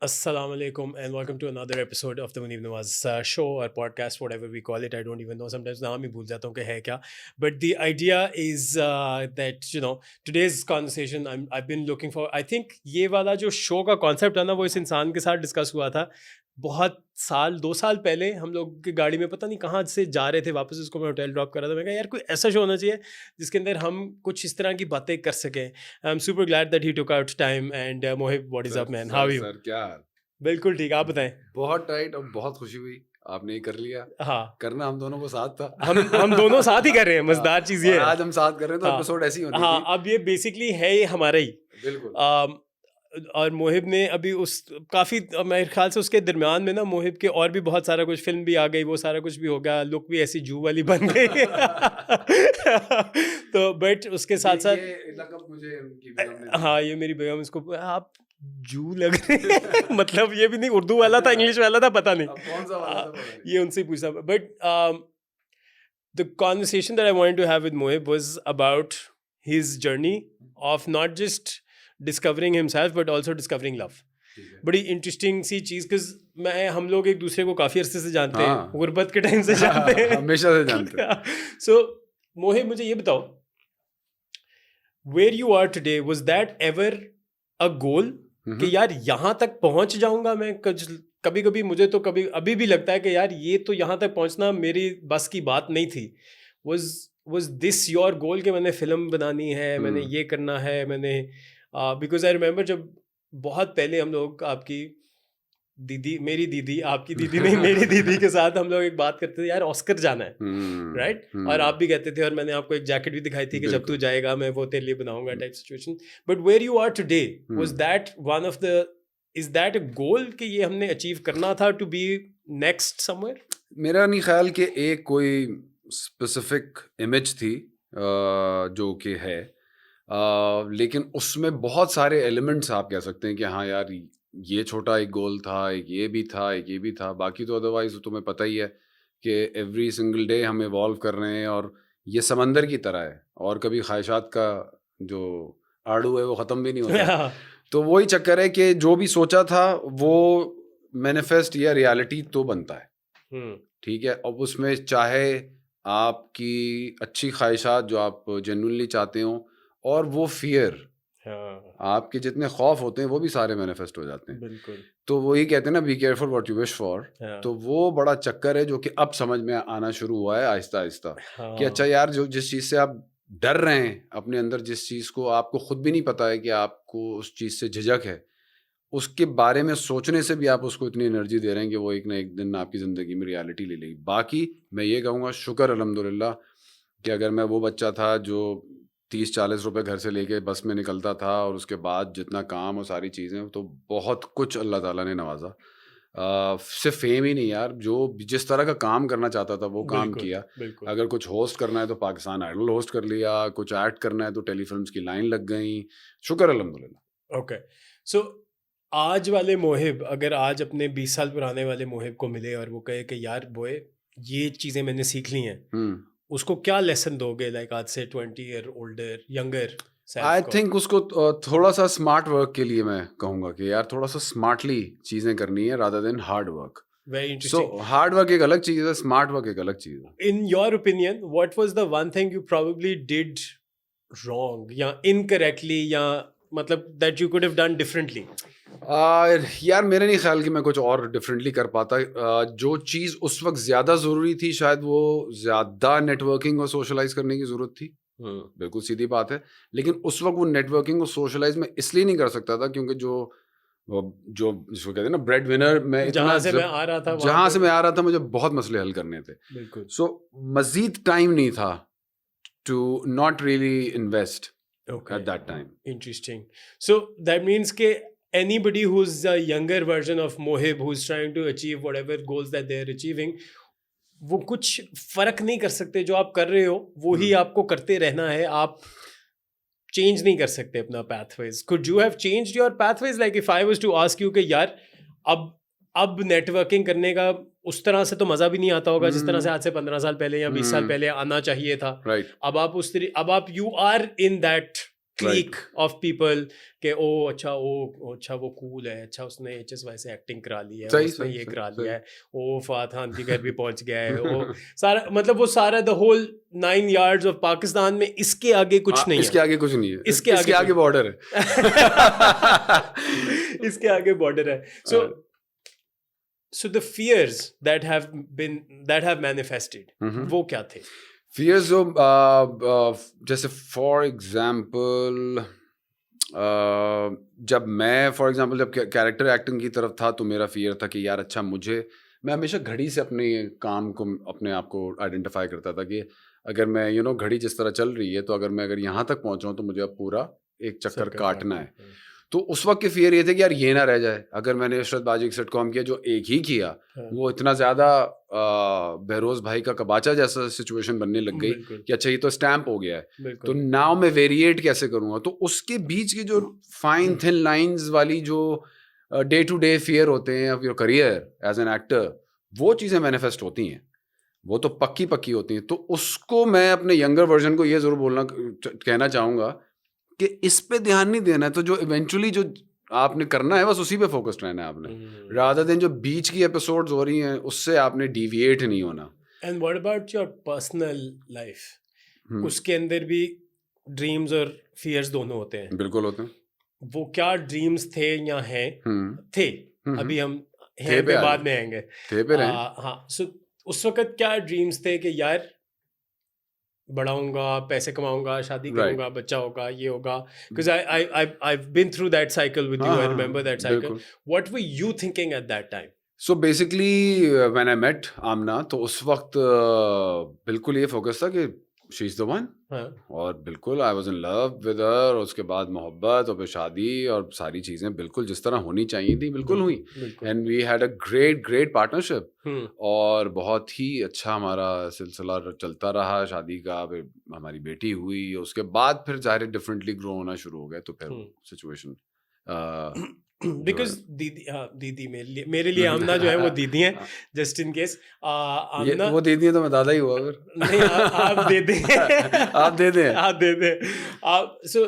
Assalamu alaikum and welcome to another episode of the Muneeb Nawaz show or podcast, whatever we call it. I don't even know. Sometimes नाम ही भूल जाता हूँ कि है क्या. But the idea is that today's conversation I've been looking for. I think ये वाला जो show का concept है ना वो इस इंसान के साथ discuss हुआ था. बहुत साल 2 साल पहले हम लोग की गाड़ी में पता नहीं कहाँ से जा रहे थे वापस, उसको मैं होटल ड्रॉप कर रहा था. मैं कहा यार कोई ऐसा शो होना चाहिए जिसके अंदर हम कुछ इस तरह की बातें कर सकें. I am super glad that he took out time. And Mohib, what is up man, how are you? Sir क्या हाल? बिल्कुल ठीक, आप बताएं. बहुत टाइट और बहुत खुशी हुई आपने ये कर लिया. हाँ, करना हम दोनों को साथ था. हम दोनों साथ ही कर रहे हैं. मजेदार चीज़ ये और है. आज हम साथ कर रहे हैं तो हाँ, एपिसोड ऐसी होनी हाँ, थी. अब ये बेसिकली है ये हमारा ही. बिल्कुल. और मोहिब ने अभी उस काफ़ी मेरे ख्याल से उसके दरमियान में ना मोहिब के और भी बहुत सारा कुछ, फिल्म भी आ गई, वो सारा कुछ भी हो गया, लुक भी ऐसी जू वाली बन गई. तो बट उसके साथ साथ ये लक़ब मुझे उनकी बेगम ने दिया. हाँ, ये मेरी बेगम, इसको आप जू लग रहे हैं. मतलब ये भी नहीं, उर्दू वाला था, इंग्लिश वाला था, पता नहीं. अब कौन सा वाला था पता नहीं. ये उनसे ही पूछा. But the conversation that I wanted to have with Mohib was about his journey of not just discovering himself but also discovering love. ठीक है. बड़ी इंटरेस्टिंग सी चीज़, क्योंकि हम लोग एक दूसरे को काफ़ी अरसे से जानते हैं, हाँ. गुर्बत के टाइम से जानते हैं. हमेशा से जानते हैं. सो मोहिब, मुझे ये बताओ, where you are today, was that ever a goal कि यार यहाँ तक पहुँच जाऊँगा मैं? कभी कभी मुझे तो कभी अभी भी लगता है कि यार ये तो यहाँ तक पहुँचना मेरी बस की बात नहीं थी. was this your goal कि मैंने फिल्म बनानी है, मैंने ये करना है, मैंने बिकॉज आई रिमेम्बर जब बहुत पहले हम लोग आपकी दीदी, मेरी दीदी, आपकी दीदी नहीं, मेरी दीदी के साथ हम लोग एक बात करते थे, यार ऑस्कर जाना है, राइट? और आप भी कहते थे, और मैंने आपको एक जैकेट भी दिखाई थी कि जब तू जाएगा मैं वो तेरे लिए बनाऊंगा type situation. But where you are today, was that one of the, is that a goal कि ये हमने अचीव करना था टू बी नेक्स्ट समवेयर? मेरा नहीं ख्याल कि एक कोई स्पेसिफिक इमेज थी जो कि है, लेकिन उसमें बहुत सारे एलिमेंट्स आप कह सकते हैं कि हाँ यार ये छोटा एक गोल था, एक ये भी था, एक ये भी था. बाकी तो अदरवाइज तुम्हें पता ही है कि एवरी सिंगल डे हम इवॉल्व कर रहे हैं और ये समंदर की तरह है और कभी ख्वाहिशात का जो आड़ू है वो ख़त्म भी नहीं होता. तो वही चक्कर है कि जो भी सोचा था वो मैनिफेस्ट या रियलिटी तो बनता है. ठीक है. अब उसमें चाहे आपकी अच्छी ख्वाहिशात जो आप जेन्युइनली चाहते हो और वो फियर, आपके जितने खौफ होते हैं वो भी सारे मैनिफेस्ट हो जाते हैं. बिल्कुल. तो वही कहते हैं ना, be careful what you wish for. तो वो बड़ा चक्कर है जो कि अब समझ में आना शुरू हुआ है आहिस्ता आहिस्ता कि अच्छा यार, जो जिस चीज़ से आप डर रहे हैं अपने अंदर, जिस चीज़ को आपको खुद भी नहीं पता है कि आपको उस चीज़ से झिझक है, उसके बारे में सोचने से भी आप उसको इतनी एनर्जी दे रहे हैं कि वो एक ना एक दिन आपकी ज़िंदगी में रियलिटी ले लेगी. बाकी मैं ये कहूँगा, शुक्र अल्हम्दुलिल्लाह कि अगर मैं वो बच्चा था जो 30-40 रुपए घर से लेके बस में निकलता था और उसके बाद जितना काम और सारी चीज़ें, तो बहुत कुछ अल्लाह ताला ने नवाजा. सिर्फ फेम ही नहीं यार, जो जिस तरह का काम करना चाहता था वो काम किया. अगर कुछ होस्ट करना है तो पाकिस्तान आइडल होस्ट कर लिया, कुछ ऐड करना है तो टेलीफिल्म्स की लाइन लग गई. शुक्र अल्हम्दुलिल्लाह. ओके. सो आज वाले मोहिब अगर आज अपने 20 साल पुराने वाले मोहिब को मिले और वो कहे कि यार बोए ये चीज़ें मैंने सीख ली हैं, उसको क्या लेसन दोगे? लाइक आज से 20 year older younger. I think उसको थोड़ा सा स्मार्ट वर्क के लिए मैं कहूँगा कि यार थोड़ा सा स्मार्टली चीज़ें करनी है rather than hard work. Very interesting. So hard work एक अलग चीज़ है, स्मार्ट वर्क एक अलग चीज़ है. In your opinion what was the one thing you probably did wrong या इनकरेक्टली, या मतलब that you could have done differently? यार मेरे नहीं ख्याल कि मैं कुछ और डिफरेंटली कर पाता. जो चीज़ उस वक्त ज़्यादा ज़रूरी थी शायद वो ज़्यादा नेटवर्किंग और सोशलाइज करने की ज़रूरत थी. बिल्कुल सीधी बात है. लेकिन उस वक्त वो नेटवर्किंग और सोशलाइज में इसलिए नहीं कर सकता था क्योंकि जो जिसको कहते हैं ना ब्रेड विनर, मैं जहाँ से मैं आ रहा था मुझे बहुत मसले हल करने थे. बिल्कुल. सो मजीद टाइम नहीं था to not really invest at that time. Interesting. So that means कि anybody who's a younger version of Mohib who's trying to achieve whatever goals that they're achieving, वो कुछ फर्क नहीं कर सकते. जो आप कर रहे हो वो ही आपको करते रहना है. आप चेंज नहीं कर सकते अपना pathways. Could you have changed your pathways? Like if I was to ask you कि यार अब नेटवर्किंग करने का उस तरह से तो मज़ा भी नहीं आता होगा जिस तरह से आज से 15 साल पहले या 20 साल पहले आना चाहिए था. Right. अब आप you are in that clique of people के अच्छा वो कूल है, अच्छा उसने HSY से एक्टिंग करा ली है, उसने ये करा लिया है, ओ फहद खान के घर भी पहुंच गया है, वो सारा मतलब वो सारा the whole 9 yards of Pakistan में इसके आगे कुछ नहीं है, इसके आगे कुछ नहीं है, इसके आगे बॉर्डर है इसके आगे बॉर्डर है. So the fears that have manifested, वो क्या थे? Fears जो जैसे फॉर एग्जाम्पल जब मैं फॉर एग्जाम्पल जब कैरेक्टर एक्टिंग की तरफ था तो मेरा फियर था कि यार अच्छा मैं हमेशा घड़ी से अपने काम को अपने आप को आइडेंटिफाई करता था कि अगर मैं घड़ी जिस तरह चल रही है तो अगर यहाँ तक पहुँचा हूँ तो मुझे अब पूरा एक चक्कर काटना है. तो उस वक्त के फियर ये थे कि यार ये ना रह जाए. अगर मैंने इशरत बाजी एक सिटकॉम किया जो एक ही किया वो इतना ज़्यादा बहरोज भाई का कबाचा जैसा सिचुएशन बनने लग गई कि अच्छा ये तो स्टैम्प हो गया है, तो नाउ मैं वेरिएट कैसे करूँगा. तो उसके बीच की जो फाइन थिन लाइंस वाली जो डे टू डे फियर होते हैं of your career as an actor, वो चीज़ें मैनिफेस्ट होती हैं, वो तो पक्की होती हैं. तो उसको मैं अपने यंगर वर्जन को ये ज़रूर कहना चाहूँगा कि इस पे ध्यान नहीं देना है. तो जो इवेंचुअली जो आपने करना है बस उसी पे फोकस्ड रहना है आपने, रादर देन जो बीच की एपिसोड्स हो रही हैं उससे आपने डिविएट नहीं होना. And what about your personal life? उसके अंदर भी ड्रीम्स और फियर्स दोनों होते हैं. बिल्कुल होते हैं. वो क्या ड्रीम्स थे या हैं? थे. अभी हम हैं पे बाद में आएंगे. थे पे रहे. हाँ. सो उस वक्त क्या ड्रीम्स थे कि यार बड़ा होऊंगा, पैसे कमाऊंगा, शादी करूंगा, बच्चा होगा, ये होगा. Because I've been through that cycle with you. I remember that cycle. What were you thinking at that time? So basically when I met Amna, तो उस वक्त बिल्कुल ये फोकस था कि शी इज द वन. और बिल्कुल I was in love with her. उसके बाद मोहब्बत और फिर शादी और सारी चीजें बिल्कुल जिस तरह होनी चाहिए थी बिल्कुल हुई. And we had a great partnership. और बहुत ही अच्छा हमारा सिलसिला चलता रहा शादी का. फिर हमारी बेटी हुई, उसके बाद फिर ज़ाहिर डिफरेंटली ग्रो होना शुरू हो गया. तो फिर सिचुएशन बिकॉज दीदी मेरे लिए आमना जो है वो दीदी हैं, जस्ट इन केस. आमना वो दीदी है तो मैं दादा ही हुआ. अगर नहीं आप दे दें आप दे दें. So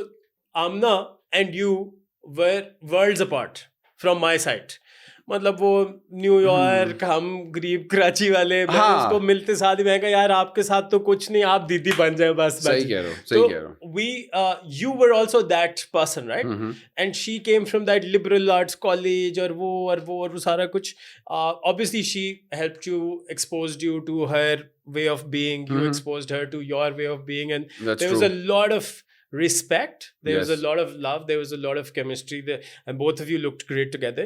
Aamna and you were worlds apart from my side. मतलब वो न्यूयॉर्क, हम गरीब कराची वाले, उसको मिलते साथ ही मैं कहा यार आपके साथ तो कुछ नहीं, आप दीदी बन जाए बस. सही कह रहे हो. We you were also that person, right? And she came from that liberal arts college और वो सारा कुछ. Obviously she helped you, exposed you to her way of being, you exposed her to your way of being, and there was a lot of respect, there was a lot of love, there was a lot of chemistry there, and both of you looked great together.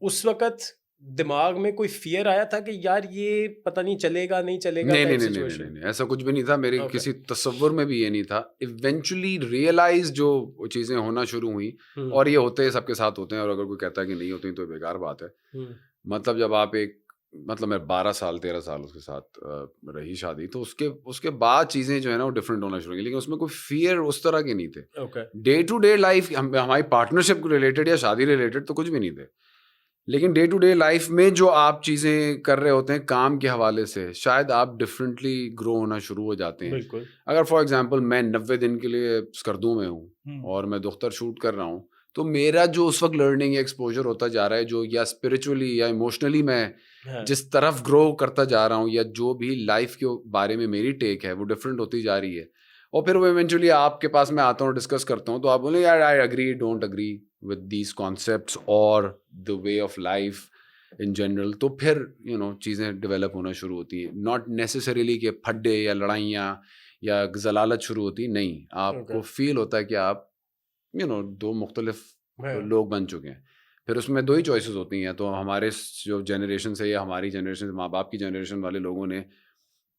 उस वक्त दिमाग में कोई fear आया था कि यार ये पता नहीं चलेगा नहीं चलेगा? नहीं, ऐसा कुछ भी नहीं था. मेरे किसी तसव्वुर में भी ये नहीं था. इवेंचुअली रियलाइज जो चीजें होना शुरू हुई, और ये होते हैं, सबके साथ होते हैं, और अगर कोई कहता है कि नहीं होती तो बेकार बात है. मतलब जब आप मैं 12 साल 13 साल उसके साथ रही शादी, तो उसके बाद चीज़ें जो है ना वो डिफरेंट होना शुरू हुई. लेकिन उसमें कोई फियर उस तरह के नहीं थे. डे टू डे लाइफ हमारी पार्टनरशिप रिलेटेड या शादी रिलेटेड तो कुछ भी नहीं थे. लेकिन डे टू डे लाइफ में जो आप चीज़ें कर रहे होते हैं काम के हवाले से, शायद आप डिफरेंटली ग्रो होना शुरू हो जाते हैं. अगर फॉर एग्जाम्पल मैं 90 दिन के लिए स्कर्दू में हूँ और मैं दुख्तर शूट कर रहा हूँ, तो मेरा जो उस वक्त लर्निंग एक्सपोजर होता जा रहा है, जो या स्पिरिचुअली या इमोशनली मैं जिस तरफ ग्रो करता जा रहा हूँ, या जो भी लाइफ के बारे में मेरी टेक है वो डिफरेंट होती जा रही है. और फिर वो इवेंचुअली आपके पास मैं आता हूँ, डिस्कस करता हूँ, तो आप बोले यार I agree, don't agree with these concepts और the way of life in general. तो फिर चीज़ें डेवलप होना शुरू होती हैं. नॉट नेसेसरीली कि फड्डे या लड़ाइयाँ या जलालत शुरू होती नहीं. आपको फील होता है कि आप दो मुख्तलिफ लोग बन चुके हैं. फिर उसमें दो ही चॉइसेस होती हैं. तो हमारे जो जनरेशन से या हमारी जनरेशन से, माँ बाप की जनरेशन वाले लोगों ने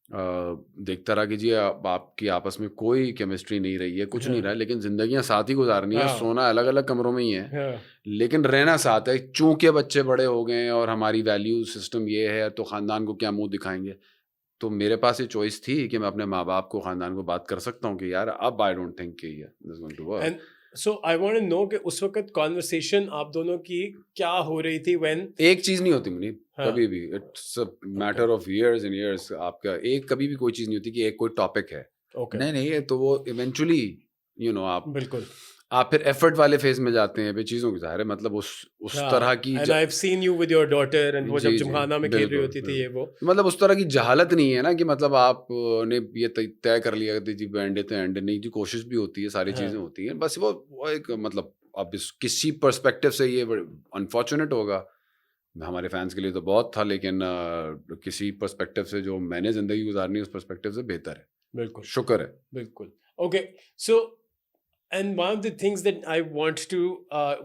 देखता रहा कि जी आपकी आपस में कोई केमिस्ट्री नहीं रही है, कुछ नहीं रहा है, लेकिन जिंदगियां साथ ही गुजारनी है. सोना अलग अलग कमरों में ही है, लेकिन रहना साथ है. चूंकि बच्चे बड़े हो गए और हमारी वैल्यू सिस्टम ये है, तो ख़ानदान को क्या मुंह दिखाएंगे. तो मेरे पास ये चॉइस थी कि मैं अपने माँ बाप को, ख़ानदान को बात कर सकता हूँ कि यार अब आई डोंट थिंक कि this going to work. So I want to know कि उस वक्त कॉन्वर्सेशन आप दोनों की क्या हो रही थी when एक चीज़ नहीं होती मुनीब, कभी भी. It's a matter of years and years. आपका कभी भी कोई चीज़ नहीं होती कि एक कोई टॉपिक है. नहीं, तो वो इवेंचुअली यू नो आप बिल्कुल आप फिर एफर्ट वाले फेज में जाते हैं भाई, चीज़ों की ज़ाहिर है मतलब उस तरह की and I have seen you with your daughter and वो जब जी, जिमखाना में खेल रही होती थी ये वो मतलब उस तरह की जहालत नहीं है ना कि मतलब आपने ये तय कर लिया कि जी एंड तो एंड नहीं, जी कोशिश भी होती है, सारी चीज़ें होती हैं, बस वो एक मतलब अब किसी पर्सपेक्टिव से ये अनफॉर्चुनेट होगा, हमारे फैंस के लिए तो बहुत था, लेकिन किसी पर्सपेक्टिव से जो मैंने ज़िंदगी गुजारनी है उस पर्सपेक्टिव से बेहतर है, बिल्कुल शुक्र है। बिल्कुल okay so and one of the things that I want to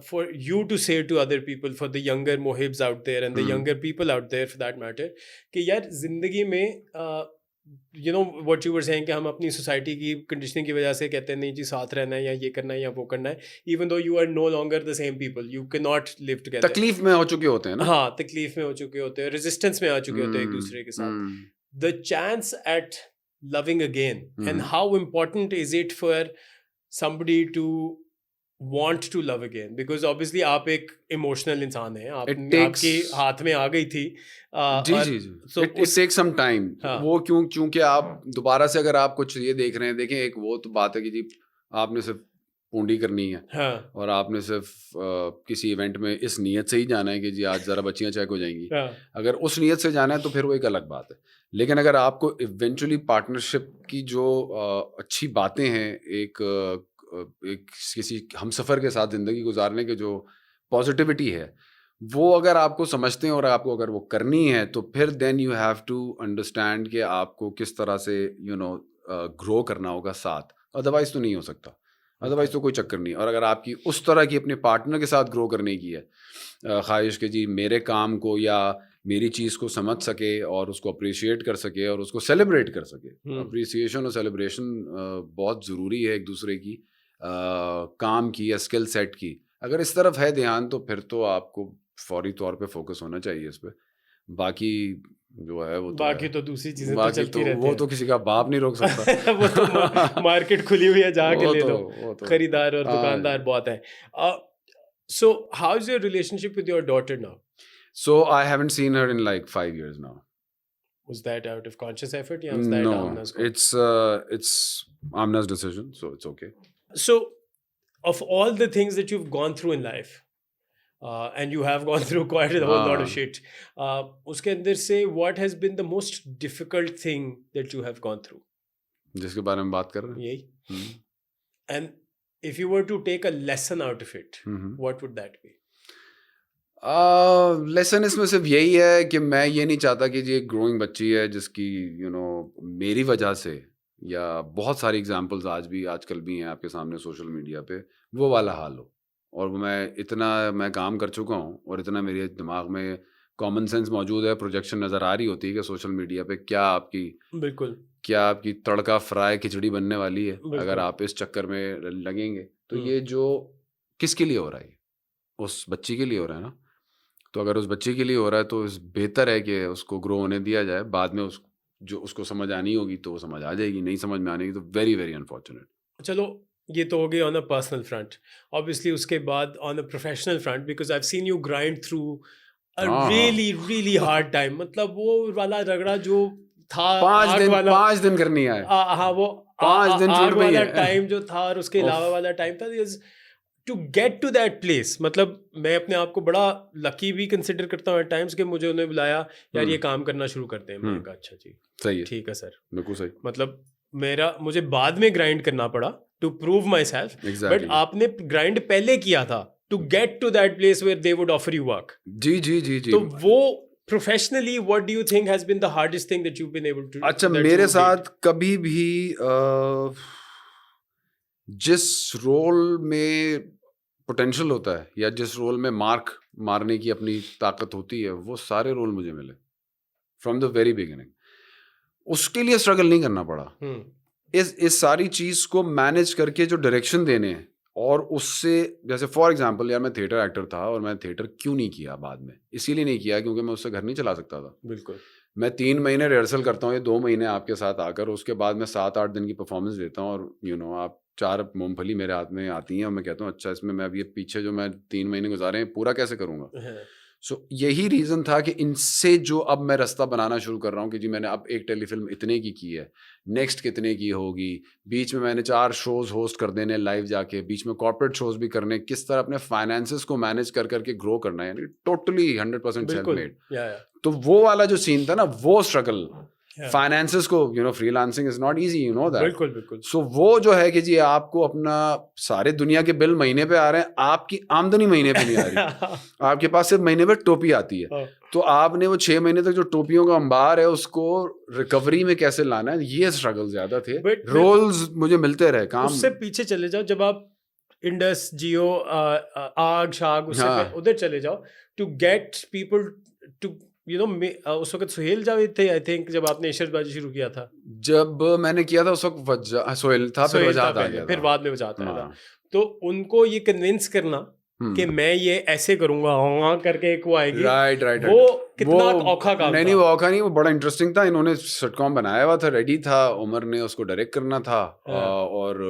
for you to say to other people, for the younger Mohibs out there and the younger people out there for that matter, कि यार जिंदगी में you know what you were saying कि हम अपनी society की conditioning की वजह से कहते हैं नहीं जी साथ रहना है या ये करना है या वो करना है, even though you are no longer the same people, you cannot live together. तकलीफ में हो चुके होते हैं ना, हाँ तकलीफ में हो चुके होते हैं, रेजिस्टेंस में आ चुके होते हैं एक दूसरे के साथ. The chance at loving again and how important is it for somebody to want to love again, because obviously आप एक emotional इंसान हैं, आपके हाथ में आ गई थी जी so it takes some time. वो क्योंकि आप दोबारा से अगर आप कुछ ये देख रहे हैं, देखें एक वो तो बात है कि जी आपने सिर्फ पूंडी करनी है और आपने सिर्फ किसी इवेंट में इस नीयत से ही जाना है कि जी आज ज़रा बच्चियाँ चेक हो जाएंगी, अगर उस नीयत से जाना है तो फिर वो एक अलग बात है, लेकिन अगर आपको इवेंचुअली पार्टनरशिप की जो अच्छी बातें हैं, एक किसी हमसफ़र के साथ ज़िंदगी गुजारने के जो पॉजिटिविटी है, वो अगर आपको समझते हैं और आपको अगर वो करनी है तो फिर then you have to understand कि आपको किस तरह से ग्रो करना होगा साथ, अदरवाइज़ तो नहीं हो सकता, अदरवाइज़ तो कोई चक्कर नहीं। और अगर आपकी उस तरह की अपने पार्टनर के साथ ग्रो करने की है ख्वाहिश कि जी मेरे काम को या मेरी चीज़ को समझ सके और उसको अप्रिशिएट कर सके और उसको सेलिब्रेट कर सके, अप्रिसिएशन और सेलिब्रेशन बहुत ज़रूरी है एक दूसरे की काम की या स्किल सेट की, अगर इस तरफ है ध्यान तो फिर तो आपको फौरी तौर पे फोकस होना चाहिए इस पे, बाकी जो है वो बाकी तो दूसरी चीजें तो चलती रहती वो तो किसी का बाप नहीं रोक सकता वो तो मार्केट खुली हुई है, जाके ले लो, खरीदार और दुकानदार बहुत है. So how is your relationship with your daughter now? So I haven't seen her in like 5 years now. Was that out of conscious effort? Yeah, was that no, Amna's it's Amna's decision, so it's okay. So of all the things that you've gone through in life, and you have gone through quite a whole lot of shit, uske andar se what has been the most difficult thing that you have gone through? जिसके बारे में बात कर रहे हैं यही. And if you were to take a lesson out of it, what would that be? Lesson इसमें सिर्फ यही है कि मैं ये नहीं चाहता कि जी एक ग्रोइंग बच्ची है जिसकी मेरी वजह से, या बहुत सारी एग्जांपल्स आजकल भी हैं आपके सामने सोशल मीडिया पे, वो वाला हाल हो। और मैं काम कर चुका हूँ और इतना मेरे दिमाग में कॉमन सेंस मौजूद है, प्रोजेक्शन नज़र आ रही होती है कि सोशल मीडिया पे क्या आपकी तड़का फ्राई खिचड़ी बनने वाली है अगर आप इस चक्कर में लगेंगे। तो ये जो किसके लिए हो रहा है, उस बच्ची के लिए हो रहा है ना। तो अगर उस बच्चे के लिए हो रहा है तो बेहतर है कि उसको ग्रो होने दिया जाए, बाद में जो उसको समझ आनी होगी तो वो समझ आ जाएगी, नहीं समझ में आने की तो वेरी वेरी अनफॉर्चुनेट। चलो ये तो हो गई on a personal front. Obviously उसके बाद on a professional front, because I have seen you grind through a really really hard time, मतलब वो वाला रगड़ा जो था 5 दिन करनी है। हाँ वो 5 दिन आग वाला टाइम जो था और उसके अलावा वाला टाइम था, to get to that place. मतलब मैं अपने आप को बड़ा लकी भी कंसिडर करता हूँ एट टाइम्स कि मुझे उन्हें बुलाया, यार ये काम करना शुरू करते हैं। मैंने कहा अच्छा जी सही है, ठीक है सर, बिल्कुल सही। मतलब मुझे बाद में ग्राइंड करना पड़ा to prove myself, but आपने ग्राइंड पहले किया था to get to that place where they would offer you work. जी जी जी जी। तो वो professionally what do you think has been the hardest thing that you been able to? अच्छा, मेरे साथ कभी भी जिस रोल में पोटेंशियल होता है या जिस रोल में मार्क मारने की अपनी ताकत होती है, वो सारे रोल मुझे मिले फ्रॉम द वेरी बिगिनिंग। उसके लिए स्ट्रगल नहीं करना पड़ा। इस सारी चीज़ को मैनेज करके जो डायरेक्शन देने हैं, और उससे जैसे फॉर एग्जांपल यार मैं थिएटर एक्टर था और मैं थिएटर क्यों नहीं किया बाद में, इसीलिए नहीं किया क्योंकि मैं उससे घर नहीं चला सकता था। बिल्कुल। मैं 3 महीने रिहर्सल करता हूँ, ये 2 महीने आपके साथ आकर, उसके बाद मैं 7-8 दिन की परफॉर्मेंस देता हूँ और आप 4 मूंगफली मेरे हाथ में आती हैं और मैं कहता हूँ अच्छा इसमें मैं अब ये पीछे जो मैं 3 महीने गुजारे हैं पूरा कैसे करूँगा। सो यही रीज़न था कि इनसे जो अब मैं रास्ता बनाना शुरू कर रहा हूँ कि जी मैंने अब एक टेलीफिल्म इतने की है, नेक्स्ट कितने की होगी, बीच में मैंने 4 शोज़ होस्ट कर देने लाइव जाके, बीच में कॉर्पोरेट शोज़ भी करने, किस तरह अपने फाइनेंसेस को मैनेज कर करके ग्रो करना है, यानी टोटली 100% सेल्फ मेड। तो वो वाला जो सीन था ना, वो स्ट्रगल फाइनेंसेस को, you know, freelancing is not easy, you know that. बिल्कुल बिल्कुल। सो वो जो है कि जी आपको अपना सारे दुनिया के बिल महीने पे आ रहे हैं, आपकी आमदनी महीने पे नहीं आ रही आपके पास सिर्फ महीने पे टोपी आती है, तो आपने वो 6 महीने तक जो टोपियों का अंबार है उसको रिकवरी में कैसे लाना है, ये स्ट्रगल ज्यादा थे। रोल्स मुझे मिलते रहे, काम उससे पीछे चले जाओ, जब आप इंडस, जियो, आग शाग उससे उधर चले जाओ, to get people to, you know, उस वक्त सुहेल जावेद थे आई थिंक, जब आपने इशरतबाजी शुरू किया था। जब मैंने किया था उस वक्त सोहेल था, फिर वजाहत आ गया, फिर बाद में वजाहत आया था। तो उनको ये कन्विंस करना कि मैं ये ऐसे करूंगा, हाँ करके एक वो आएगी, राइट वो कितना औखा काम नहीं वो औखा नहीं, वो बड़ा इंटरेस्टिंग था। इन्होंने सिटकॉम बनाया हुआ था, रेडी था, उमर ने उसको डायरेक्ट करना था, और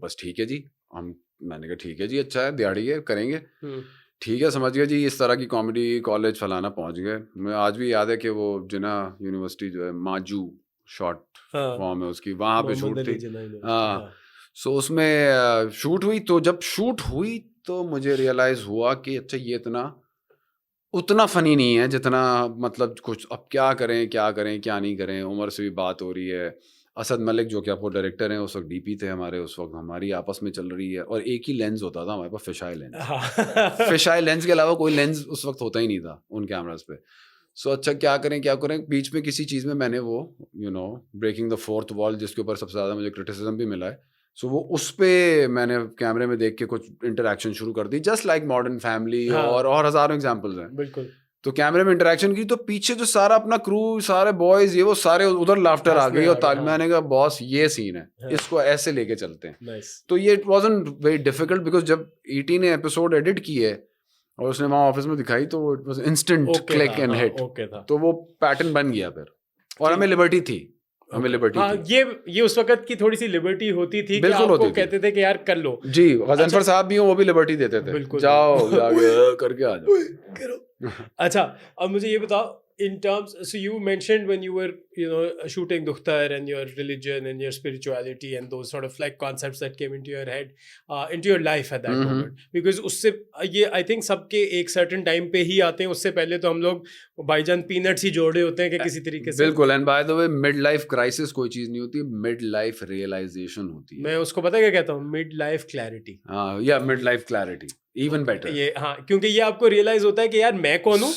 बस ठीक है जी, मैंने कहा ठीक है जी, अच्छा है, दिहाड़ी है, करेंगे, ठीक है, समझ गया जी, इस तरह की कॉमेडी कॉलेज फलाना पहुंच गए। मैं आज भी याद है कि वो जिना यूनिवर्सिटी जो है, माजू शॉर्ट फॉर्म है उसकी, वहाँ पे शूट थी। हाँ, सो उसमें शूट हुई। तो जब शूट हुई तो मुझे रियलाइज हुआ कि अच्छा ये उतना फनी नहीं है जितना, मतलब कुछ अब क्या करें क्या नहीं करें। उमर से भी बात हो रही है, असद मलिक जो कि आपको डायरेक्टर हैं, उस वक्त डीपी थे हमारे, उस वक्त हमारी आपस में चल रही है, और एक ही लेंस होता था हमारे पास, fish eye lens. Fish eye lens के अलावा कोई लेंस उस वक्त होता ही नहीं था उन कैमरास पे। सो अच्छा क्या करें, बीच में किसी चीज़ में मैंने वो, you know, breaking the fourth wall, जिसके ऊपर सबसे ज़्यादा मुझे क्रिटिसिज्म भी मिला है, सो वो उस पे मैंने कैमरे में देख के कुछ इंटरेक्शन शुरू कर दी, जस्ट लाइक मॉडर्न फैमिली, और हज़ारों एग्जाम्पल्स हैं। बिल्कुल। तो कैमरे में इंटरेक्शन की, तो पीछे जो सारा अपना क्रू, सारे बॉयज, ये वो सारे उधर लाफ्टर आ गई, और तालिबान ने कहा बॉस ये सीन है, इसको ऐसे लेके चलते हैं। तो ये it wasn't very difficult, because जब ईटी ने एपिसोड एडिट किए और उसने वहाँ ऑफिस में दिखाई, तो it was instant click and hit. तो वो पैटर्न बन गया फिर, और हमें लिबर्टी थी, हमें लिबर्टी थी। ये उस वक्त की थोड़ी सी लिबर्टी होती थी, बिल्कुल होती थी। कहते थे कि यार कर लो जी, गजनफर साहब भी हो, वो भी लिबर्टी देते थे, जाओ करके आ जाओ। अच्छा, अब मुझे ये बताओ, in terms, so you mentioned when you were, you know, shooting Dukhtar, and your religion and your spirituality and those sort of like concepts that came into your head, into your life at that moment, because उससे ये I think सबके एक certain time पे ही आते हैं, उससे पहले तो हम लोग भाईजान पीनट्स ही जोड़े होते हैं कि किसी तरीके से। बिल्कुल। And by the way, mid life crisis कोई चीज नहीं होती, मिड लाइफ रियलाइजेशन होती है। मैं उसको पता क्या कहता हूँ, मिड लाइफ क्लैरिटी। हाँ, या mid life clarity, even better. ये हाँ, क्योंकि ये आपको रियलाइज होता है कि यार मैं कौन हूँ,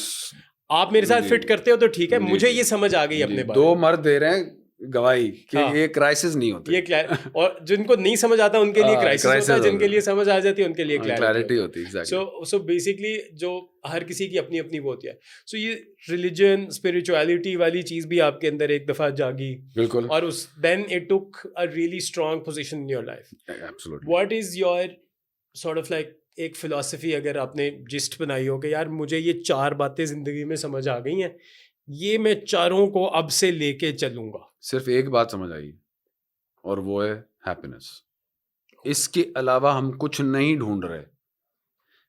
आप मेरे साथ फिट करते हो तो ठीक है, मुझे ये समझ आ गई अपने बारे में। 2 मर्द दे रहे हैं गवाही कि ये क्राइसिस नहीं होती, ये और जिनको नहीं समझ आता उनके लिए क्राइसिस होता है, जिनके लिए समझ आ जाती है उनके लिए क्लैरिटी होती है। एग्जैक्टली। सो बेसिकली जो हर किसी की अपनी अपनी वो होती है। सो ये रिलीजन, स्पिरिचुअलिटी वाली चीज भी आपके अंदर एक दफा जागी, बिल्कुल, और उस then it took a really strong position in your life. Absolutely. What is your sort of like एक फिलॉसफी, अगर आपने जिस्ट बनाई हो कि यार मुझे ये 4 बातें जिंदगी में समझ आ गई हैं, ये मैं चारों को अब से लेके चलूंगा। सिर्फ एक बात समझ आई, और वो है हैप्पीनेस। इसके अलावा हम कुछ नहीं ढूंढ रहे,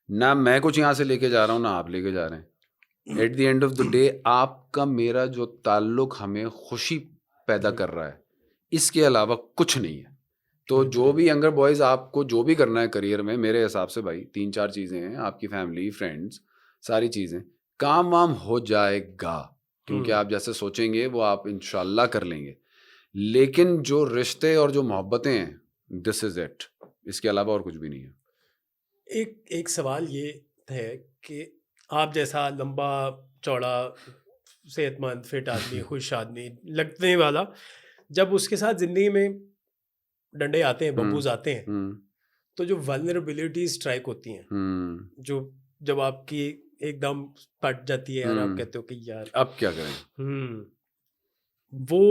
ना मैं कुछ यहाँ से लेके जा रहा हूँ, ना आप लेके जा रहे हैं। At the end of the day आपका मेरा जो ताल्लुक हमें खुशी पैदा कर रहा है, इसके अलावा कुछ नहीं है। तो जो भी यंगर बॉयज, आपको जो भी करना है करियर में, मेरे हिसाब से भाई 3-4 चीज़ें हैं, आपकी फैमिली, फ्रेंड्स, सारी चीज़ें, काम वाम हो जाएगा, क्योंकि आप जैसे सोचेंगे वो आप इंशाल्लाह कर लेंगे। लेकिन जो रिश्ते और जो मोहब्बतें हैं, दिस इज इट, इसके अलावा और कुछ भी नहीं है। एक सवाल ये है कि आप जैसा लंबा चौड़ा सेहतमंद फिट आदमी, खुश आदमी लगने वाला, जब उसके साथ जिंदगी में डंडे आते हैं, बम्बूज आते हैं, तो जो वल्नरेबिलिटीज स्ट्राइक होती हैं, जो जब आपकी एकदम पट जाती है यार, आप कहते हो कि यार अब क्या करें, वो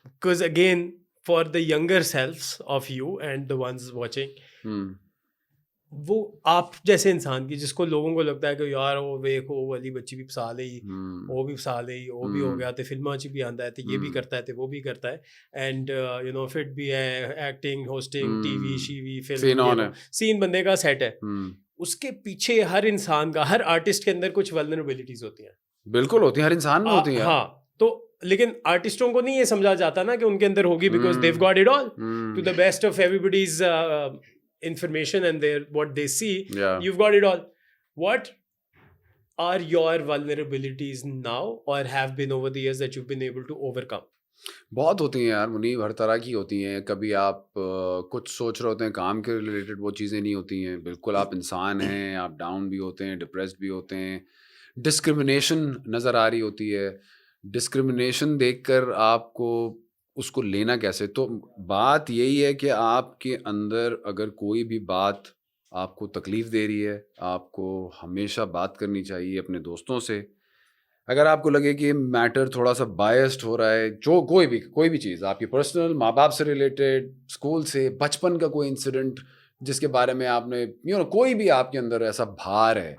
because again for the younger selves of you and the ones watching, वो आप जैसे इंसान की, जिसको लोगों को लगता है कि यार वो देखो वाली बच्ची भी फसा ली, वो भी फसा ली, वो भी हो गया, तो फिल्मा च भी आंदा है, तो ये भी करता है, तो वो भी करता है, एंड यू नो फिट भी है, एक्टिंग, होस्टिंग, टीवी शीवी फिल्म, सीन बंदे का सेट है। उसके पीछे हर इंसान का, हर आर्टिस्ट के अंदर कुछ वल्नरेबिलिटीज होती हैं। बिल्कुल होती है, हर इंसान में होती है। हाँ, तो लेकिन आर्टिस्टों को नहीं ये समझा जाता ना कि उनके अंदर होगी, because they've got it all to the best of everybody's information and their what they see. You've got it all. What are your vulnerabilities now or have been over the years that you've been able to overcome? बहुत होती हैं यार मुनीब, हर तरह की होती हैं। कभी आप कुछ सोच रहे होते हैं काम के रिलेटेड, वो चीज़ें नहीं होती हैं। बिल्कुल आप इंसान हैं, आप डाउन भी होते हैं, डिप्रेस्ड भी होते हैं। डिस्क्रिमिनेशन नज़र आ रही होती है। डिस्क्रिमिनेशन देखकर आपको उसको लेना कैसे? तो बात यही है कि आपके अंदर अगर कोई भी बात आपको तकलीफ़ दे रही है, आपको हमेशा बात करनी चाहिए अपने दोस्तों से। अगर आपको लगे कि मैटर थोड़ा सा बायस्ड हो रहा है, जो कोई भी चीज़ आपकी पर्सनल, माँ बाप से रिलेटेड, स्कूल से, बचपन का कोई इंसिडेंट जिसके बारे में आपने कोई भी आपके अंदर ऐसा भार है,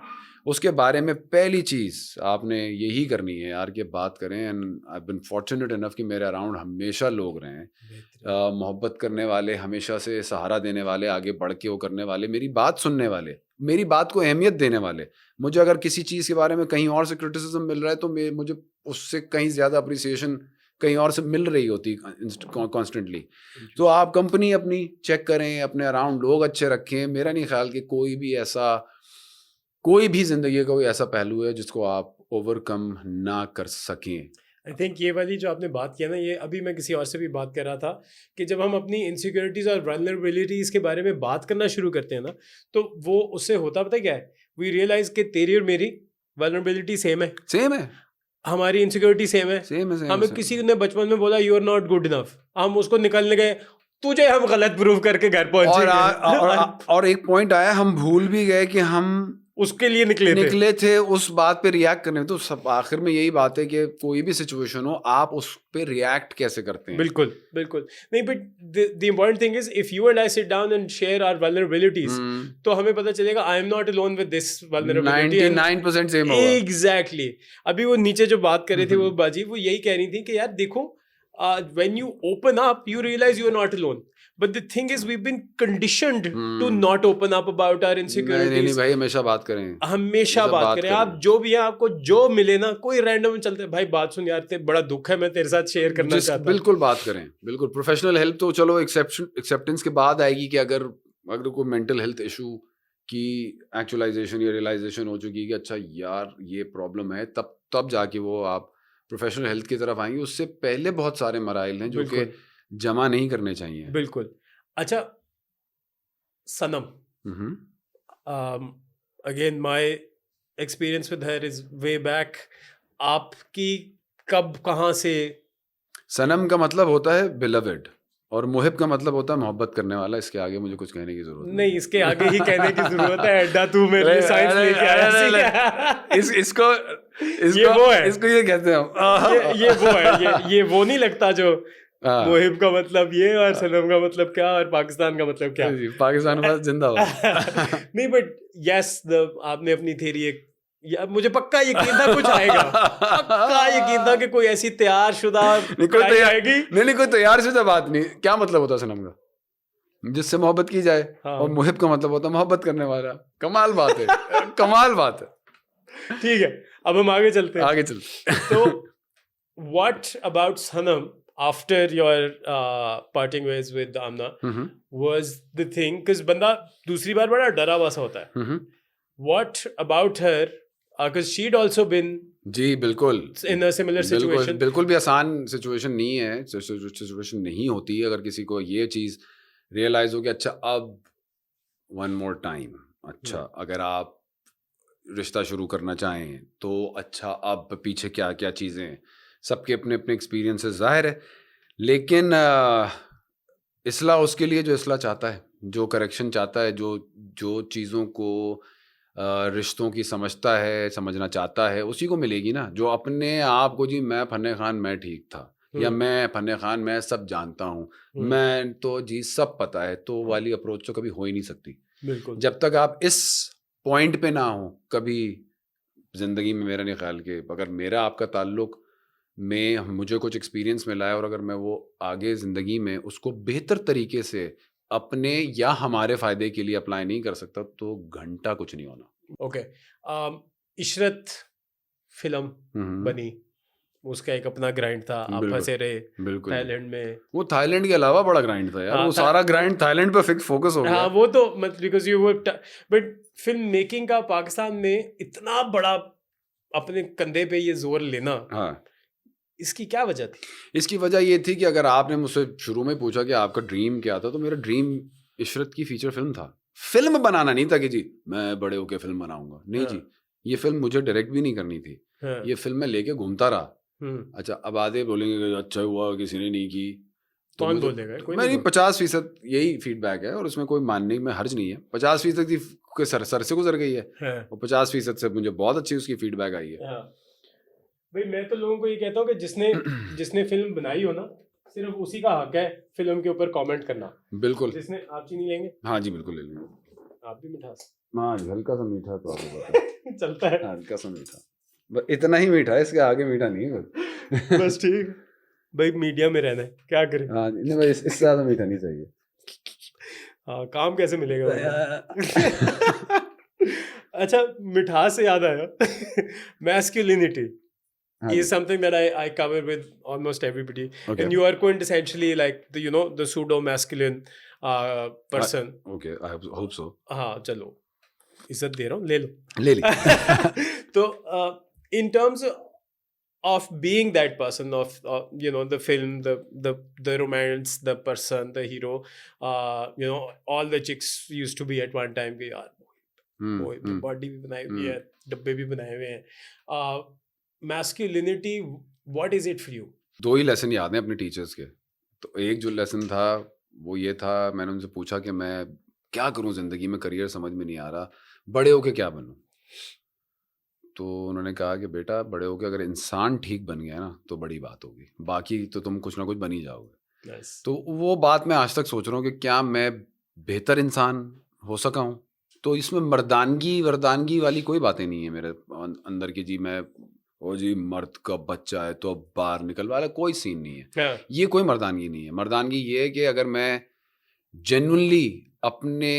उसके बारे में पहली चीज़ आपने यही करनी है यार कि बात करें। And I been fortunate enough कि मेरे अराउंड हमेशा लोग रहे हैं, मोहब्बत करने वाले, हमेशा से सहारा देने वाले, आगे बढ़ के वो करने वाले, मेरी बात सुनने वाले, मेरी बात को अहमियत देने वाले। मुझे अगर किसी चीज़ के बारे में कहीं और से क्रिटिसिज्म मिल रहा है तो मुझे उससे कहीं ज़्यादा अप्रिसिएशन कहीं और से मिल रही होती कॉन्स्टेंटली। तो आप कंपनी अपनी चेक करें, अपने अराउंड लोग अच्छे रखें। मेरा नहीं ख्याल कि कोई भी ज़िंदगी का कोई ऐसा पहलू है जिसको आप ओवरकम ना कर सकें। आई थिंक ये वाली जो आपने बात किया ना, ये अभी मैं किसी और से भी बात कर रहा था कि जब हम अपनी इनसिक्योरिटीज़ और वल्नरेबिलिटीज़ के बारे में बात करना शुरू करते हैं ना, तो वो उससे होता पता क्या है, वी रियलाइज कि तेरी और मेरी वल्नरेबिलिटी सेम है, हमारी इनसिक्योरिटी सेम है। हमें किसी ने बचपन में बोला you are not good enough, हम उसको निकलने गए, तुझे हम गलत प्रूव करके घर पहुंचे। और एक पॉइंट आया, हम भूल भी गए कि हम उसके लिए निकले थे उस बात पे रिएक्ट करने में। तो सब आखिर में यही बात है कि कोई भी सिचुएशन हो, आप उस पे रिएक्ट कैसे करते हैं। बिल्कुल नहीं, but the important thing is if you and I sit down and share our vulnerabilities, तो हमें पता चलेगा I am not alone with this vulnerability. 99% same होगा। एग्जैक्टली। अभी वो नीचे जो बात कर रहे थे वो बाजी, वो यही कह रही थी कि यार देखो, when you open up you realize you are not alone, but the thing is we've been conditioned to not open up about our insecurities। नहीं भाई, हमेशा बात करें, आप जो भी है, आपको जो मिले ना, कोई रैंडम चलते है, भाई बात सुन यार, ते बड़ा दुख है, मैं तेरे साथ शेयर करना चाहता हूं। बिल्कुल बात करें, बिल्कुल। प्रोफेशनल हेल्प तो चलो एक्सेप्टेंस के बाद आएगी कि अगर कोई मेंटल हेल्थ इशू की एक्चुअलाइजेशन या रियलाइजेशन हो चुकी है कि अच्छा यार ये प्रॉब्लम है, तब जाके वो आप प्रोफेशनल हेल्थ की तरफ आएंगे। उससे पहले बहुत सारे मराइल हैं जो कि जमा नहीं करने चाहिए। बिल्कुल। अच्छा Sanam, again my experience with her is way back. आपकी कब कहाँ से? सनम का मतलब होता है बिलवेड और मुहिब का मतलब होता है मोहब्बत करने वाला। इसके आगे मुझे कुछ कहने की जरूरत नहीं, इसके आगे ही कहने की जरूरत है। अड्डा तू मेरे लिए साइंस लेके आया। इसको ये कहते हैं ये वो है, ये वो नहीं लगता जो मुहिब का मतलब ये और सनम का मतलब क्या और पाकिस्तान का मतलब क्या। पाकिस्तान बस जिंदाबाद। नहीं, बट यस, आपने अपनी थ्योरी मुझे पक्का यकीन था कुछ आएगा। पक्का यकीन था कि कोई ऐसी तैयारशुदा आएगी। नहीं, कोई तैयारशुदा बात नहीं। क्या मतलब होता सनम का? जिससे मोहब्बत की जाए। हाँ। और मुहिब का मतलब होता है मोहब्बत करने वाला। कमाल बात है। कमाल बात है। ठीक है, अब हम आगे चलते हैं। तो what about Sanam after your parting ways with Amna was the thing, because बंदा दूसरी बार बड़ा डरा हुआ सा होता है। What about her, because she'd also been जी बिल्कुल in a similar situation। बिल्कुल भी आसान सिचुएशन नहीं है। सिचुएशन नहीं होती अगर किसी को ये चीज़ रियलाइज हो कि अच्छा अब वन मोर टाइम, अच्छा अगर आप रिश्ता शुरू करना चाहें तो अच्छा अब पीछे क्या क्या चीज़ें, सबके अपने अपने एक्सपीरियंसेस ज़ाहिर है। लेकिन इस्लाह उसके लिए जो इस्लाह चाहता है, जो करेक्शन चाहता है, जो चीज़ों को रिश्तों की समझना चाहता है, उसी को मिलेगी ना। जो अपने आप को जी मैं फन्ने खान मैं ठीक था, या मैं फन्ने खान मैं सब जानता हूँ, मैं तो जी सब पता है, तो वाली अप्रोच तो कभी हो ही नहीं सकती। बिल्कुल। जब तक आप इस पॉइंट पे ना हो कभी ज़िंदगी में, मेरा नहीं ख्याल कि अगर मेरा आपका ताल्लुक़ में मुझे कुछ एक्सपीरियंस मिला है और अगर मैं वो आगे ज़िंदगी में उसको बेहतर तरीके से अपने या हमारे फायदे के लिए अप्लाई नहीं कर सकता तो घंटा कुछ नहीं होना। ओके, इशरत फिल्म बनी, उसका एक अपना ग्राइंड था, आप फंसे रहे बिल्कुल थाईलैंड में। वो थाईलैंड के अलावा बड़ा ग्राइंड था यार, वो सारा ग्राइंड थाईलैंड पे फिक्स फोकस हो गया। हाँ वो तो मतलब because you were, but film making का पाकिस्तान में इतना बड़ा अपने कंधे पे ये जोर लेना, हाँ, इसकी क्या वजह थी? इसकी वजह ये थी कि अगर आपने मुझसे शुरू में पूछा कि आपका ड्रीम क्या था, तो मेरा ड्रीम इशरत की फीचर फिल्म था। फिल्म बनाना नहीं था कि जी मैं बड़े होके फिल्म बनाऊंगा, नहीं जी, ये फिल्म मुझे डायरेक्ट भी नहीं करनी थी, ये फिल्म मैं लेके घूमता रहा। अच्छा, अब आधे बोलेंगे कि अच्छा हुआ किसी ने नहीं की, तो कौन बोलेगा? कोई नहीं, 50% यही फीडबैक है और उसमें कोई मानने में हर्ज नहीं है। 50% की सर से गुजर गई है और 50% से मुझे बहुत अच्छी उसकी फीडबैक आई है। भाई मैं तो लोगों को ये कहता हूँ कि जिसने फिल्म बनाई हो ना, सिर्फ उसी का हक है फिल्म के ऊपर कमेंट करना। बिल्कुल। जिसने, आप चीनी लेंगे? हाँ जी बिल्कुल ले लेंगे। आप भी मिठास? हाँ, हल्का सा मीठा तो आपको पता है। चलता है, हल्का सा मीठा, इतना ही मीठा है, इसके आगे मीठा नहीं है बस ठीक भाई, मीडिया में रहना है, क्या करें। हाँ नहीं भाई, इससे ज्यादा मीठा नहीं चाहिए। हाँ, काम कैसे मिलेगा? अच्छा, मिठास से याद आया, masculinity is something that I cover with almost everybody. Okay. And you are quintessentially like the pseudo masculine person. Okay, I hope so. हाँ चलो, इज्जत दे रहा हूँ, ले ली तो in terms of being that person, of the film, the romance, the person, the hero, all the chicks used to be at one time कि यार body भी बनाई हुई है, डब्बे भी बनाए हुए हैं। Masculinity, what is it for you? 2 he lesson याद हैं अपने टीचर्स के। तो एक जो लेसन था वो ये था, मैंने उनसे पूछा कि मैं क्या करूं जिंदगी में, करियर समझ में नहीं आ रहा, बड़े होके क्या बनूं? तो उन्होंने कहा कि बेटा बड़े होके अगर इंसान ठीक बन गया ना तो बड़ी बात होगी, बाकी तो तुम कुछ ना कुछ बन ही जाओगे। nice. तो वो बात मैं आज तक सोच रहा हूँ कि क्या मैं बेहतर इंसान हो सका हूँ। तो इसमें वरदानगी वाली कोई बातें नहीं है मेरे अंदर की, जी मैं ओ जी मर्द का बच्चा है तो अब बाहर निकल वाला कोई सीन नहीं है। ये कोई मर्दानगी नहीं है। मर्दानगी ये है कि अगर मैं जेन्युइनली अपने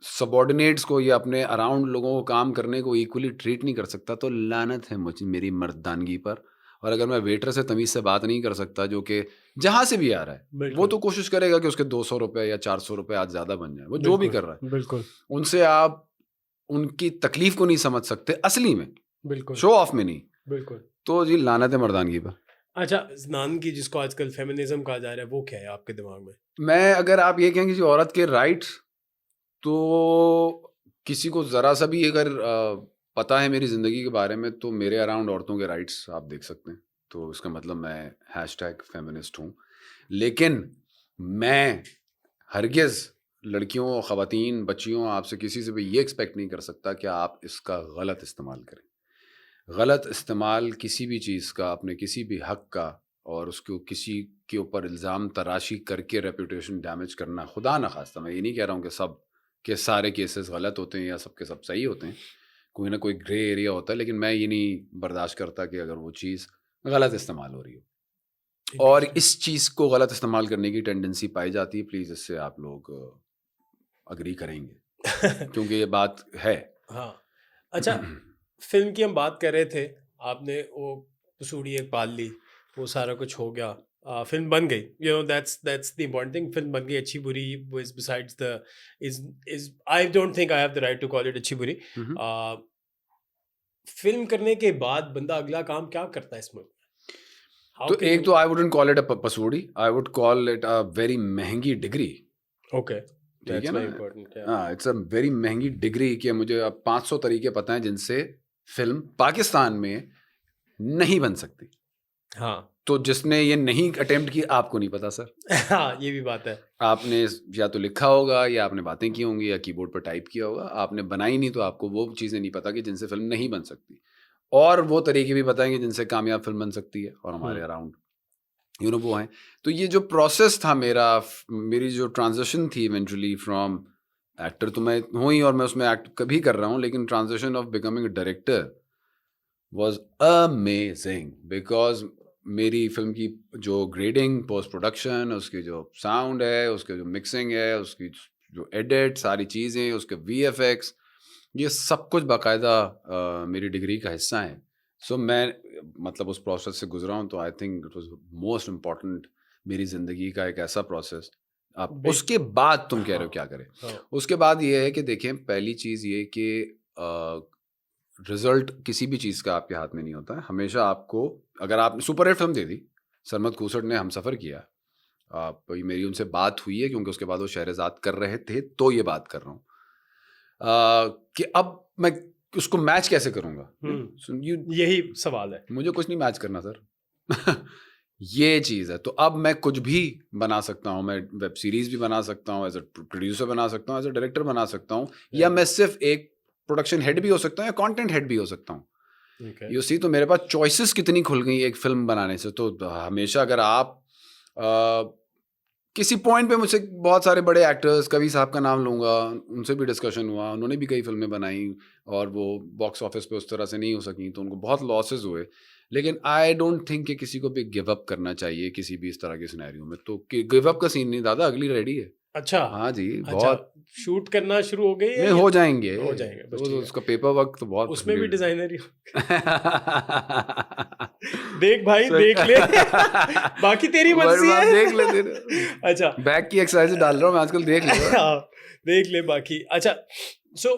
सबॉर्डिनेट्स को या अपने अराउंड लोगों को काम करने को इक्वली ट्रीट नहीं कर सकता तो लानत है मुझे मेरी मर्दानगी पर। और अगर मैं वेटर से तमीज़ से बात नहीं कर सकता, जो कि जहाँ से भी आ रहा है, वो तो कोशिश करेगा कि उसके 200 रुपये या 400 रुपये आज ज़्यादा बन जाए, वो जो भी कर रहा है, बिल्कुल उनसे आप उनकी तकलीफ को नहीं समझ सकते असली में, बिल्कुल शो ऑफ में नहीं, बिल्कुल। तो जी लानत है मर्दानगी पर। अच्छा, जनान की जिसको आजकल फेमिनिज्म कहा जा रहा है, वो क्या है आपके दिमाग में? मैं अगर आप ये कहेंगे जी औरत के राइट्स, तो किसी को ज़रा सा भी अगर पता है मेरी ज़िंदगी के बारे में तो मेरे अराउंड औरतों के राइट्स आप देख सकते हैं, तो इसका मतलब मैं #फेमिनिस्ट हूँ। लेकिन मैं हरगिज़ लड़कियों, ख़वातीन, बच्चियों, आपसे किसी से भी ये एक्सपेक्ट नहीं कर सकता कि आप इसका गलत इस्तेमाल करें। गलत इस्तेमाल किसी भी चीज़ का, अपने किसी भी हक का, और उसको किसी के ऊपर इल्ज़ाम तराशी करके रेपुटेशन डैमेज करना, खुदा न खास्ता, मैं ये नहीं कह रहा हूँ कि सब के सारे केसेस गलत होते हैं या सब के सब सही होते हैं, कोई ना कोई ग्रे एरिया होता है, लेकिन मैं ये नहीं बर्दाश्त करता कि अगर वो चीज़ गलत इस्तेमाल हो रही हो। और इस चीज़ को गलत इस्तेमाल करने की टेंडेंसी पाई जाती है, प्लीज़ इससे आप लोग अग्री करेंगे क्योंकि ये बात है। हाँ, अच्छा, फिल्म की हम बात कर रहे थे, आपने वो पसूड़ी एक पाल ली, वो सारा कुछ हो गया, फिल्म बन गई, that's the important thing, film बन गई, अच्छी बुरी was besides the is I don't think I have the right to call it अच्छी बुरी। फिल्म करने के बाद बंदा अगला काम क्या करता है इस मुल्क में? तो एक तो I wouldn't call it a पसूड़ी, I would call it a very महंगी डिग्री। Okay, ठीक है ना? हाँ, इट्स अ वेरी महंगी डिग्री कि मुझे अब 500 तरीके पता हैं जिनसे फिल्म पाकिस्तान में नहीं बन सकती। हाँ, तो जिसने ये नहीं अटेम्प्ट की आपको नहीं पता सर। हाँ, ये भी बात है। आपने या तो लिखा होगा या आपने बातें की होंगी या कीबोर्ड पर टाइप किया होगा, आपने बनाई नहीं तो आपको वो चीज़ें नहीं पता कि जिनसे फिल्म नहीं बन सकती, और वो तरीके भी बताएंगे जिनसे कामयाब फिल्म बन सकती है, और हमारे अराउंड वो हैं। तो ये जो प्रोसेस था मेरी जो ट्रांजिशन थी इवेंचुअली फ्रॉम एक्टर, तो मैं हूँ ही और मैं उसमें एक्ट कभी कर रहा हूँ, लेकिन transition of becoming a director was amazing because मेरी फिल्म की जो ग्रेडिंग, पोस्ट प्रोडक्शन, उसकी जो साउंड है, उसके जो मिक्सिंग है, उसकी जो एडिट, सारी चीज़ें, उसके VFX, ये सब कुछ बाकायदा मेरी डिग्री का हिस्सा है। सो मैं मतलब उस प्रोसेस से गुजरा हूँ, तो I think it was most important मेरी ज़िंदगी का एक ऐसा प्रोसेस। अब उसके बाद तुम कह रहे हो क्या करें, उसके बाद ये है कि देखें, पहली चीज़ ये कि रिजल्ट किसी भी चीज़ का आपके हाथ में नहीं होता है। हमेशा आपको, अगर आपने सुपर हिट फिल्म दे दी, सरमद खूसट ने हमसफ़र किया, आप मेरी उनसे बात हुई है क्योंकि उसके बाद वो शहरज़ाद कर रहे थे, तो ये बात कर रहा हूँ कि अब मैं उसको मैच कैसे करूँगा। यही सवाल है। मुझे कुछ नहीं मैच करना सर। ये चीज़ है। तो अब मैं कुछ भी बना सकता हूँ, मैं वेब सीरीज़ भी बना सकता हूँ, एज अ प्रोड्यूसर बना सकता हूँ, एज अ डायरेक्टर बना सकता हूँ, या मैं सिर्फ एक प्रोडक्शन हेड भी हो सकता हूँ या कंटेंट हेड भी हो सकता हूँ। यू सी, तो मेरे पास चॉइसेस कितनी खुल गई एक फिल्म बनाने से। तो हमेशा अगर आप किसी पॉइंट पे मुझसे बहुत सारे बड़े एक्टर्स, कवि साहब का नाम लूँगा, उनसे भी डिस्कशन हुआ, उन्होंने भी कई फिल्में बनाई और वो बॉक्स ऑफिस पे उस तरह से नहीं हो सकी, तो उनको बहुत लॉसेस हुए। लेकिन आई डोंट थिंक कि किसी को भी गिव अप करना चाहिए किसी भी इस तरह के सिनेरियो में। तो गिव अप का सीन नहीं दादा, अगली रेडी है। अच्छा, हाँ जी, अच्छा, बहुत शूट करना शुरू हो गई है? नहीं, हो जाएंगे, बस तो उसका पेपर वर्क तो बहुत, उसमें भी डिजाइनर ही देख भाई, देख ले। बाकी तेरी मर्जी है। देख ले तेरे। अच्छा, बैक की एक्सरसाइज डाल रहा हूँ मैं आजकल, देख ले। देख ले बाकी। अच्छा, so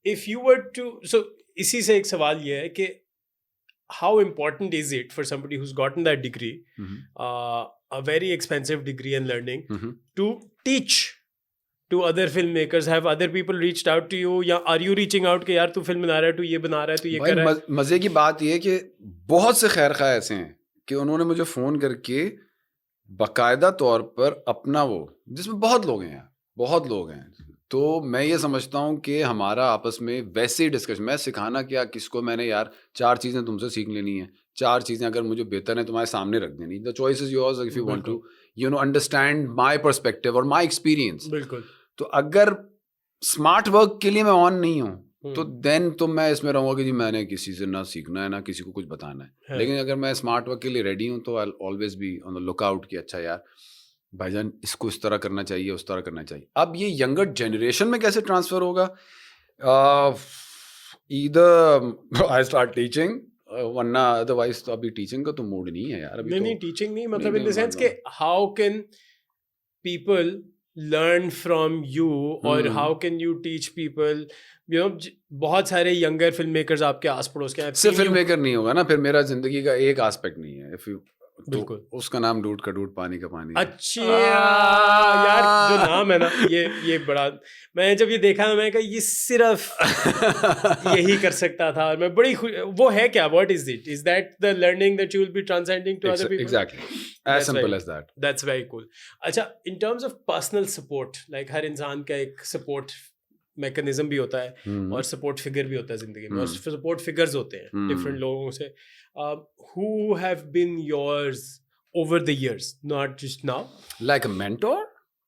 if you were to, so इसी से एक सवाल ये है कि how important is it for somebody who's gotten that degree, a very expensive degree in learning, to teach to other filmmakers? Have other people reached out to you, या are you reaching out कि यार तू film बना रहा है, तू ये बना रहा है, तू ये कर रहा है? मजे की बात ये है कि बहुत से खैर खा ऐसे हैं कि उन्होंने मुझे फोन करके बाकायदा तौर पर अपना वो, जिसमें बहुत लोग हैं यार, बहुत लोग हैं, तो मैं ये समझता हूँ कि हमारा आपस में वैसे ही डिस्कशन, मैं सिखाना क्या किसको, मैंने यार 4 चीज़ें तुमसे सीख लेनी है, 4 चीज़ें अगर मुझे बेहतर है तुम्हारे सामने रख देनी। The choice is yours if you want to you know understand my perspective और माय एक्सपीरियंस। बिल्कुल। तो अगर स्मार्ट वर्क के लिए मैं ऑन नहीं हूँ, तो देन तो मैं इसमें रहूँगा कि जी मैंने किसी से ना सीखना है ना किसी को कुछ बताना है। लेकिन अगर मैं स्मार्ट वर्क के लिए रेडी हूँ, तो I always be on the lookout कि अच्छा यार भाईजान इसको इस तरह करना चाहिए, उस तरह करना चाहिए। अब ये यंगर जनरेशन में कैसे ट्रांसफर होगा? ईदर आई स्टार्ट टीचिंग, वरना अदरवाइज तो अभी टीचिंग का तो मूड नहीं है यार। अभी नहीं, टीचिंग नहीं, मतलब इन द सेंस के how can people learn from you, or how can you teach people, you know, बहुत सारे यंगर फिल्म मेकर्स आपके आस पड़ोस के हैं। सिर्फ फिल्म मेकर नहीं होगा ना, फिर मेरा जिंदगी का एक एस्पेक्ट नहीं है। इफ यू, बिल्कुल, तो उसका नाम दूध का दूध पानी का पानी। अच्छा यार, जो नाम है ना, ये बड़ा, मैं जब ये देखा मैं कहा ये सिर्फ यही कर सकता था, और मैं बड़ी वो है क्या, what is it, is that the learning that you will be transcending to other people? Exactly, as simple as that. That's very cool. अच्छा, in terms of personal support, like हर इंसान का एक सपोर्ट मैकेनिज्म भी होता है और support figure भी होता है जिंदगी में, और सपोर्ट फिगर्स होते हैं डिफरेंट लोगों से। who have been yours over the years, not just now? Like a mentor?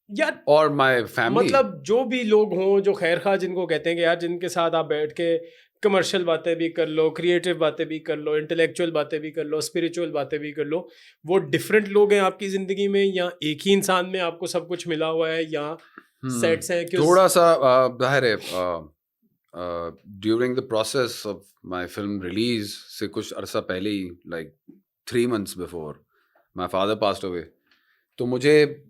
यार, or my family? मतलब जो भी लोग हों जो खैर खा, जिनको कहते हैं कि यार जिनके साथ आप बैठ के कमर्शियल बातें भी कर लो, क्रिएटिव बातें भी कर लो, इंटेलेक्चुअल बातें भी कर लो, स्पिरिचुअल बातें भी कर लो, वो डिफरेंट लोग हैं आपकी ज़िंदगी में, या एक ही इंसान में आपको सब कुछ मिला हुआ है, या सेट्स हैं? थोड़ा सा जाहिर है, during the process of my film release से कुछ अरसा पहले ही, like 3 months before my father passed away, तो मुझे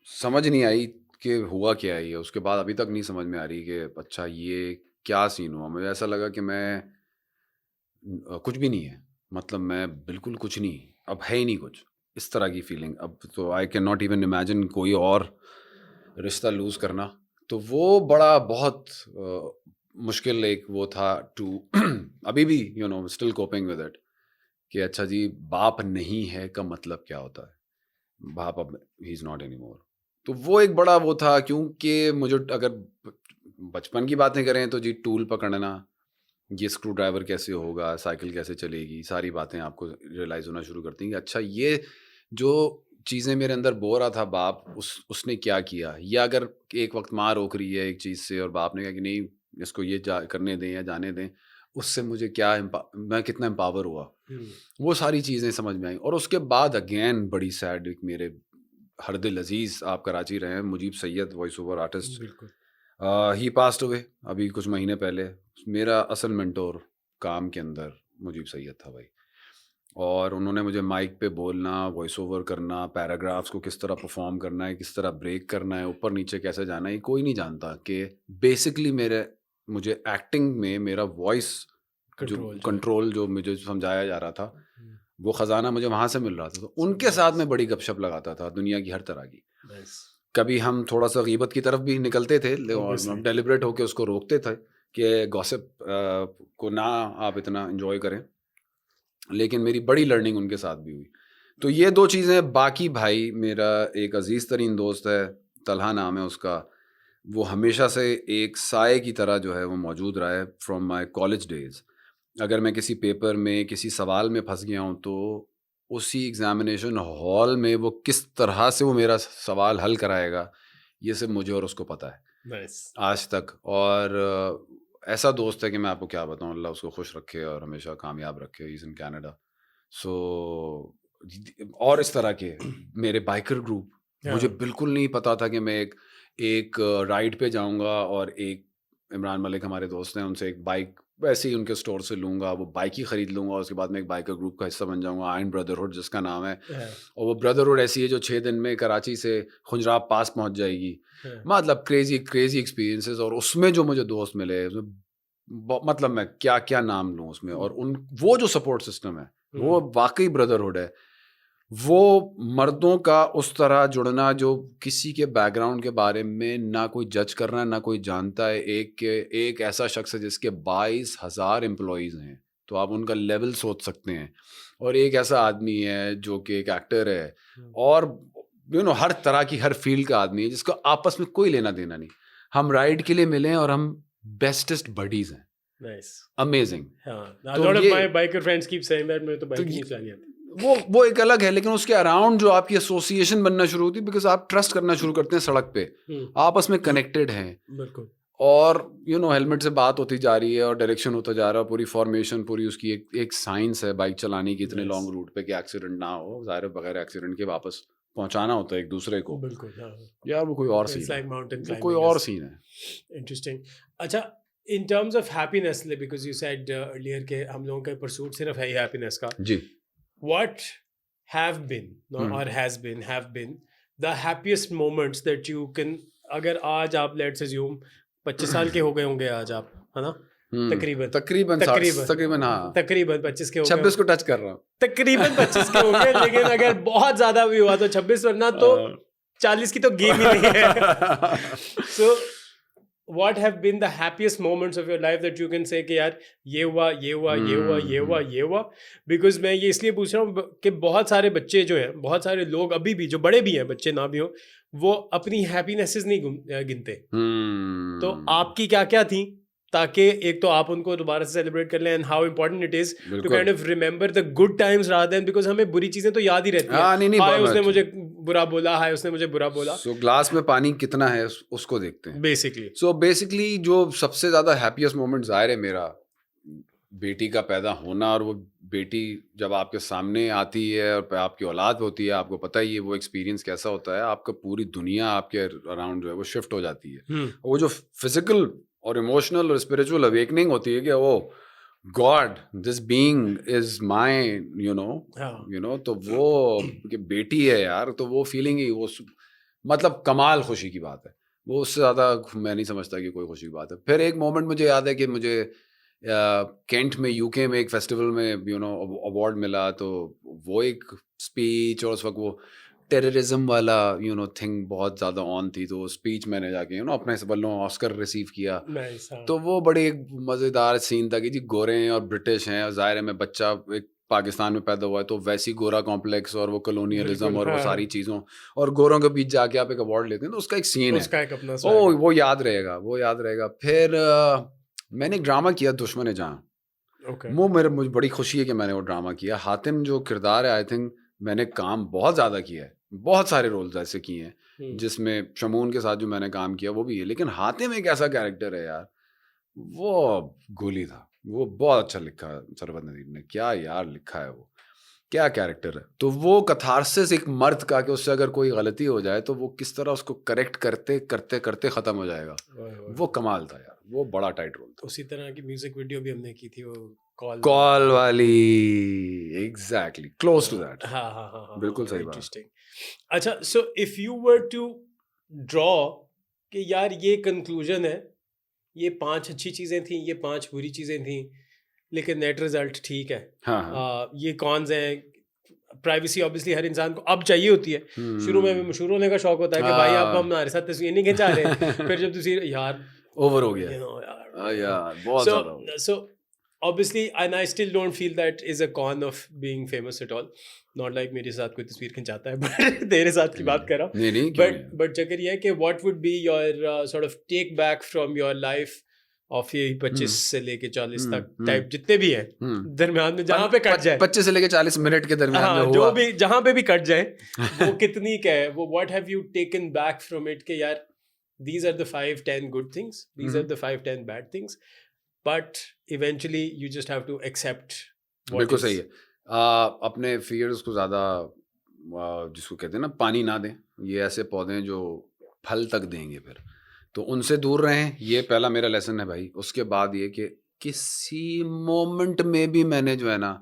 समझ नहीं आई कि हुआ क्या है ये। उसके बाद अभी तक नहीं समझ में आ रही कि अच्छा ये क्या सीन हुआ। मुझे ऐसा लगा कि मैं कुछ भी नहीं है, मतलब मैं बिल्कुल कुछ नहीं, अब है ही नहीं कुछ, इस तरह की फीलिंग। अब तो I can not even imagine कोई और रिश्ता लूज़ करना। तो वो बड़ा बहुत मुश्किल एक वो था टू अभी भी you know still coping with it कि अच्छा जी बाप नहीं है का मतलब क्या होता है, बाप अब he is not any more. तो वो एक बड़ा वो था, क्योंकि मुझे अगर बचपन की बातें करें तो जी टूल पकड़ना, ये स्क्रू ड्राइवर कैसे होगा, साइकिल कैसे चलेगी, सारी बातें आपको रियलाइज़ होना शुरू करती हैं कि अच्छा ये जो चीज़ें मेरे अंदर बो रहा था बाप, उसने क्या किया। या अगर एक वक्त माँ रोक रही है एक चीज़ से और बाप ने कहा कि नहीं इसको ये करने दें या जाने दें, उससे मुझे क्या मैं कितना एम्पावर हुआ, वो सारी चीज़ें समझ में आई। और उसके बाद अगेन बड़ी सैड, एक मेरे हर दिल अजीज, आप कराची रहे हैं, Mujeeb Syed, voice over artist, he passed away अभी कुछ महीने पहले। मेरा असल मेंटोर काम के अंदर मुजीब सैयद था भाई। और उन्होंने मुझे माइक पे बोलना, वॉइस ओवर करना, पैराग्राफ्स को किस तरह परफॉर्म करना है, किस तरह ब्रेक करना है, ऊपर नीचे कैसे जाना है, कोई नहीं जानता। कि बेसिकली मुझे एक्टिंग में मेरा वॉइस कंट्रोल जो मुझे समझाया जा रहा था, वो ख़जाना मुझे वहाँ से मिल रहा था। तो उनके साथ मैं बड़ी गपशप लगाता था दुनिया की हर तरह की। कभी हम थोड़ा सा गीबत की तरफ भी निकलते थे और हम डेलिब्रेट होकर उसको रोकते थे कि गॉसिप को ना आप इतना एंजॉय करें, लेकिन मेरी बड़ी लर्निंग उनके साथ भी हुई। तो ये दो चीज़ें। बाकी भाई मेरा एक अजीज़ तरीन दोस्त है, तलहा नाम है उसका, वो हमेशा से एक साए की तरह जो है वो मौजूद रहा है फ्रॉम माय कॉलेज डेज़। अगर मैं किसी पेपर में किसी सवाल में फंस गया हूँ तो उसी एग्ज़ामिनेशन हॉल में वो किस तरह से वो मेरा सवाल हल कराएगा, ये सब मुझे और उसको पता है आज तक। और ऐसा दोस्त है कि मैं आपको क्या बताऊँ, अल्लाह उसको खुश रखे और हमेशा कामयाब रखे। Is in Canada. सो और इस तरह के मेरे बाइकर ग्रुप, मुझे बिल्कुल नहीं पता था कि मैं एक राइड पे जाऊंगा और एक इमरान मलिक हमारे दोस्त हैं, उनसे एक बाइक वैसे ही उनके स्टोर से लूँगा, वो बाइक ही ख़रीद लूँगा, उसके बाद मैं एक बाइकर ग्रुप का हिस्सा बन जाऊँगा, आयरन ब्रदरहुड जिसका नाम है। और वो ब्रदरहुड ऐसी है जो 6 दिन में कराची से खुंजराब पास पहुँच जाएगी। मतलब क्रेजी एक्सपीरियंसेस। और उसमें जो मुझे दोस्त मिले, मतलब मैं क्या क्या नाम लूँ उसमें। और वो जो सपोर्ट सिस्टम है वो वाकई ब्रदरहुड है। वो मर्दों का उस तरह जुड़ना जो किसी के बैकग्राउंड के बारे में ना कोई जज करना, ना कोई जानता है। एक ऐसा शख्स है जिसके 22,000 एम्प्लॉयज़ हैं, तो आप उनका लेवल सोच सकते हैं। और एक ऐसा आदमी है जो कि एक एक्टर है और हर तरह की हर फील्ड का आदमी है, जिसको आपस में कोई लेना देना नहीं। हम राइड के लिए मिले और हम बेस्टेस्ट बडीज हैं। अमेजिंग। वो एक अलग है, लेकिन उसके अराउंड जो आपकी एसोसिएशन बनना शुरू होती है, बिकॉज आप ट्रस्ट करना शुरू करते हैं सड़क पे, आपस में कनेक्टेड हैं। बिल्कुल। और हेलमेट से बात होती जा रही है और डायरेक्शन होता जा रहा है, पूरी फॉर्मेशन, पूरी उसकी एक साइंस है बाइक चलाने की, इतने लॉन्ग रूट पे कि एक्सीडेंट ना हो। ज़ाहिर बगैर एक्सीडेंट के वापस पहुंचाना होता है एक दूसरे को। बिल्कुल। यार वो कोई और सीन है, कोई और सीन है। इंटरेस्टिंग। अच्छा, in terms of happiness, because you said earlier के हम लोगों का परसूट सिर्फ है हैप्पीनेस का जी, what have been or have been the happiest moments that you can, अगर आज आप let's assume 25 साल के हो गए होंगे आज आप, है ना? तकरीबन हाँ, तकरीबन 25 के हो गए, 26 को टच कर रहा हूँ, तकरीबन 25 के होंगे। लेकिन अगर बहुत ज्यादा भी हुआ तो 26, वरना तो 40 की तो गेम ही नहीं है। So what have been the happiest moments of your life that you can say कि यार ये हुआ। Because मैं ये इसलिए पूछ रहा हूँ कि बहुत सारे बच्चे जो हैं, बहुत सारे लोग अभी भी, जो बड़े भी हैं, बच्चे ना भी हो, वो अपनी हैप्पीनेसेस नहीं गिनते। तो आपकी क्या क्या थी, ताकि एक तो आप उनको दोबारा से सेलिब्रेट कर लें, and how important it is to kind of remember the good times rather than, because हमें बुरी चीजें तो याद ही रहती हैं। हाय उसने मुझे बुरा बोला, हाय उसने मुझे बुरा बोला। सो ग्लास में पानी कितना है उसको देखते हैं बेसिकली। सो बेसिकली जो सबसे ज्यादा हैप्पीएस्ट मोमेंट जाहिर है मेरा बेटी का पैदा होना। और वो बेटी जब आपके सामने आती है और आपकी औलाद होती है, आपको पता ही है वो एक्सपीरियंस कैसा होता है। आपका पूरी दुनिया आपके अराउंड जो है वो शिफ्ट हो जाती है। वो जो फिजिकल और इमोशनल और स्पिरिचुअल अवेकनिंग होती है कि वो God, this being is my you know तो वो कि बेटी है यार, तो वो फीलिंग ही वो मतलब कमाल खुशी की बात है। वो उससे ज़्यादा मैं नहीं समझता कि कोई खुशी की बात है। फिर एक मोमेंट मुझे याद है कि मुझे केंट में, यूके में एक फेस्टिवल में अवार्ड मिला। तो वो एक स्पीच, और उस वक्त वो टेररिज्म वाला थिंग बहुत ज़्यादा ऑन थी। तो स्पीच मैंने जाके अपने से बल्लों ऑस्कर रिसीव किया। तो वो बड़ी एक मज़ेदार सीन था कि जी गोरे हैं और ब्रिटिश हैं, और ज़ाहिर है मैं बच्चा एक पाकिस्तान में पैदा हुआ है, तो वैसी गोरा कॉम्प्लेक्स और वो कॉलोनियलिज्म और वो सारी चीज़ों और गोरों के बीच जाके आप एक अवार्ड लेते हैं, तो उसका एक सीन है। वो याद रहेगा। फिर मैंने एक ड्रामा किया, दुश्मन जहाँ। वो मुझे बड़ी खुशी है कि मैंने वो ड्रामा किया। हातिम जो किरदार है, आई थिंक मैंने काम बहुत ज़्यादा किया है, बहुत सारे रोल्स ऐसे किए हैं जिसमें शमून के साथ जो मैंने काम किया वो भी है। लेकिन हातिम एक ऐसा कैरेक्टर है यार, वो गोली था, वो बहुत अच्छा लिखा है सरबत नदीम ने, क्या यार लिखा है वो, क्या कैरेक्टर है। तो वो कथारसिस एक मर्द का कि उससे अगर कोई गलती हो जाए तो वो किस तरह उसको करेक्ट करते करते करते खत्म हो जाएगा, वो कमाल था यार, वो बड़ा टाइट रोल था। उसी तरह की म्यूजिक वीडियो भी हमने की थी, वो कॉल वाली, एग्जैक्टली क्लोज टू दैट। हाँ हाँ हाँ, बिल्कुल सही बात। इंटरेस्टिंग। अच्छा, so if you were to draw कि यार ये कंक्लूजन है, ये 5 अच्छी चीजें थी, ये 5 बुरी चीजें थी, लेकिन नेट रिजल्ट ठीक है। हाँ। ये कॉन्स हैं, प्राइवेसी ऑब्वियसली हर इंसान को अब चाहिए होती है। शुरू में मशहूर होने का शौक होता है कि भाई आप हमारे साथ तस्वीर नहीं खिंचा रहे, फिर जब तस्वीर यार ओवर हो गया, यार बहुत ज्यादा। So obviously, and I still don't feel that is a con of being famous at all. Not like मेरे साथ कोई तस्वीर खिंचाता है, but तेरे साथ की बात कर रहा हूँ। नहीं, but चक्कर ये है कि what would be your sort of take back from your life of ये 25 से लेके 40 तक टाइप जितने भी हैं दरम्यान में, जहाँ पे कट जाए 25 से लेके 40 मिनट के दरम्यान में हुआ, जो भी जहाँ पे भी कट जाए वो कितनी क्या है, वो what have you taken back from it कि यार these are the 5-10 good things, these are the 5-10 bad things, but eventually you just have to accept what बिल्कुल is. सही है। अपने फियर्स को ज़्यादा जिसको कहते हैं ना पानी ना दें, ये ऐसे पौधे हैं जो फल तक देंगे फिर, तो उनसे दूर रहें, ये पहला मेरा लेसन है भाई। उसके बाद ये कि किसी मोमेंट में भी मैंने जो है ना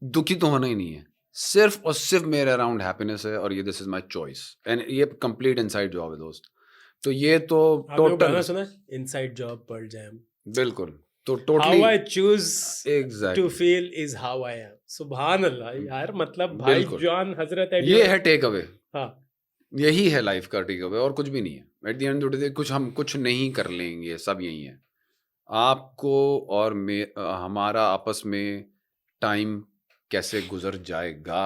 दुखी तो होना ही नहीं है, सिर्फ और सिर्फ मेरे अराउंड हैप्पीनेस है, और ये this is my choice, and ये कंप्लीट इनसाइड जॉब है दोस्त। तो ये तो टोटल सुना इनसाइड जॉब पर जैम, बिल्कुल, तो totally how I choose exactly. to feel is how I am. सुभान अल्लाह यार, मतलब भाई जान हजरत है, ये है टेक अवे। हाँ, यही है लाइफ का टेक अवे, और कुछ भी नहीं है। At the end of the day कुछ हम कुछ नहीं कर लेंगे, सब यही है। आपको और हमारा आपस में टाइम कैसे गुजर जाएगा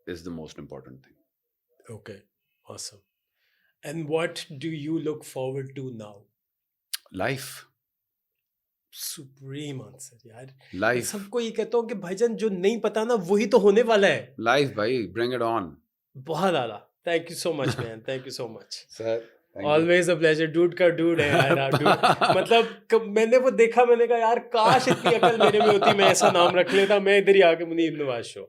is the most important thing. Okay, awesome. And what do you look forward to now? Life. Supreme answer यार। Life. सबको ये कहता हूँ कि भाईजान जो नहीं पता ना वही तो होने वाला है। Life भाई, bring it on. बहुत आला। Thank you so much man, thank you so much. Sir. Always a pleasure, dude का dude है यार, dude। मतलब मैंने वो देखा, मैंने कहा यार काश इतनी अकल मेरे में होती, मैं ऐसा नाम रख लेता, मैं इधर ही आके मुनीब नवाज शो।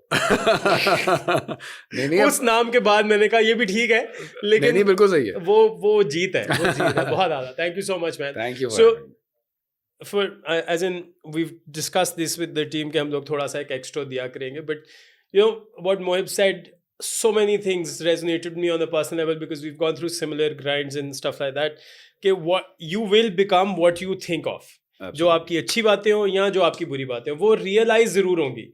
नहीं, उस नाम के बाद मैंने कहा ये भी ठीक है, लेकिन नहीं, बिल्कुल सही है, वो जीत है, वो जीत है। बहुत ज़्यादा। Thank you so much man. Thank you. So for as in we've discussed this with the team कि हम लोग थोड़ा सा एक एक्स्ट्रा दिया करेंगे, but you know what Mohib said, so many things resonated me on a personal level because we've gone through similar grinds and stuff like that कि what you will become what you think of. जो आपकी अच्छी बातें हो या जो आपकी बुरी बातें हो, वो रियलाइज जरूर होंगी।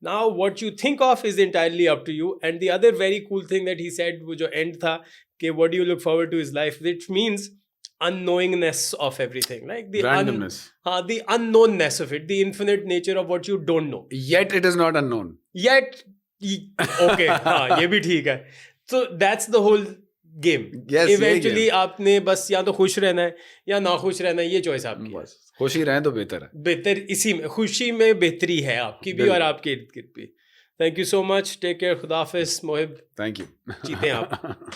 Now what you think of is entirely up to you. And the other very cool thing that he said, वो जो end था कि what do you look forward to is life, which means unknowingness of everything, like the randomness, the unknownness of it, the infinite nature of what you don't know, yet it is not unknown, yet okay हाँ ये भी ठीक है। So that's the whole game. Yes, eventually आपने बस या तो खुश रहना है या ना खुश रहना है, ये चॉइस आपकी है। खुशी रहें तो बेहतर है, बेहतर इसी में, खुशी में बेहतरी है आपकी भी और आपके इर्द गिर्द भी। Thank you so much, take care, खुदा हाफिज़ मोहिब। थैंक यू, जीते हैं आप।